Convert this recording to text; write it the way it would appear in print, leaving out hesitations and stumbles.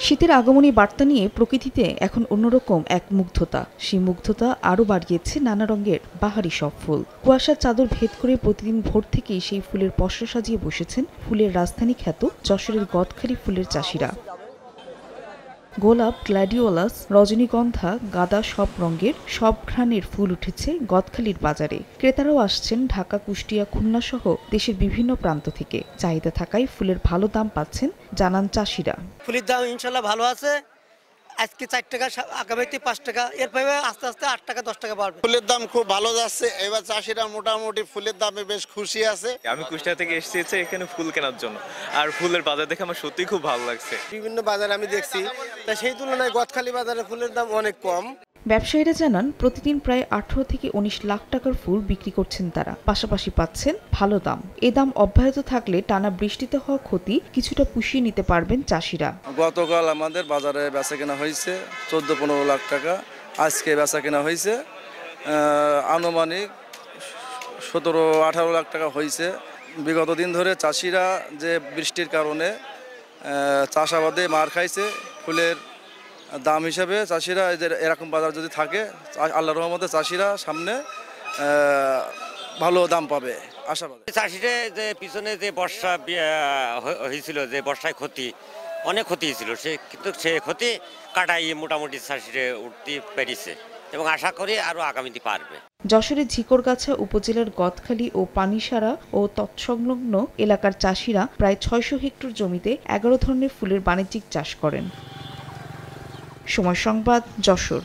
শীতের আগমনী বার্তা নিয়ে প্রকৃতিতে এখন অন্যরকম এক মুগ্ধতা। সেই মুগ্ধতা আরও বাড়িয়েছে নানা রঙের বাহারি সব ফুল। কুয়াশার চাদর ভেদ করে প্রতিদিন ভোর থেকেই সেই ফুলের পসরা সাজিয়ে বসেছেন ফুলের রাজধানী খ্যাত যশোরের গদখালি ফুলের চাষিরা। গোলাপ, গ্ল্যাডিওলাস, রজনীগন্ধা, গাঁদা সব রঙের সব ঘ্রাণের ফুল উঠেছে গদখালির বাজারে। ক্রেতারাও আসছেন ঢাকা, কুষ্টিয়া, খুলনা সহ দেশের বিভিন্ন প্রান্ত থেকে। চাহিদা থাকায় ফুলের ভালো দাম পাচ্ছেন জানান চাষিরা। ফুলের দাম ইনশাল্লাহ ভালো আছে। আজকে 4 টাকা, আগামীতে 5 টাকা, এরপরে আস্তে আস্তে 8 টাকা 10 টাকা বাড়বে। ফুলের দাম খুব ভালো যাচ্ছে। এবার চাষিরা মোটামুটি ফুলের দামে বেশ খুশি আছে। আমি কুষ্টিয়া থেকে এসেছি এখানে ফুল কেনার জন্য, আর ফুলের বাজার দেখে আমার সত্যিই খুব ভালো লাগছে। বিভিন্ন বাজারে আমি দেখছি, তা সেই তুলনায় গদখালি বাজারে ফুলের দাম অনেক কম। ব্যবসায়ীরা জানান প্রতিদিন প্রায় 18 থেকে 19 লাখ টাকার ফুল বিক্রি করছেন তারা। পাশাপাশি পাচ্ছেন ভালো দাম। এ দাম অব্যাহত থাকলে টানা বৃষ্টিতে হওয়া ক্ষতি কিছুটা পুষিয়ে নিতে পারবেন চাষিরা। গতকাল আমাদের বাজারে বেচা কেনা হয়েছে 14-15 লাখ টাকা। আজকে বেচা কেনা হয়েছে আনুমানিক 17-18 লাখ টাকা হয়েছে। বিগত দিন ধরে চাষিরা যে বৃষ্টির কারণে চাষাবাদে মার খাইছে, ফুলের দাম হিসাবে চাষিরা এরকম বাজার যদি থাকে, আল্লাহর রহমতে চাষিরা সামনে ভালো দাম পাবে আশাবাদী। চাষিরা যে পিছনে যে বর্ষা হয়েছিল, যে বর্ষায় অনেক ক্ষতি হয়েছিল, কিন্তু সে ক্ষতি কাটাইয়ে মোটামুটি চাষিরা উঠতে পেরেছে এবং আশা করি আরও আগামীতে পারবে। যশোরের ঝিকরগাছা উপজেলার গদখালি ও পানিসারা ও তৎসংলগ্ন এলাকার চাষিরা প্রায় 600 হেক্টর জমিতে 11 ধরনের ফুলের বাণিজ্যিক চাষ করেন। সময় সংবাদ, যশোর।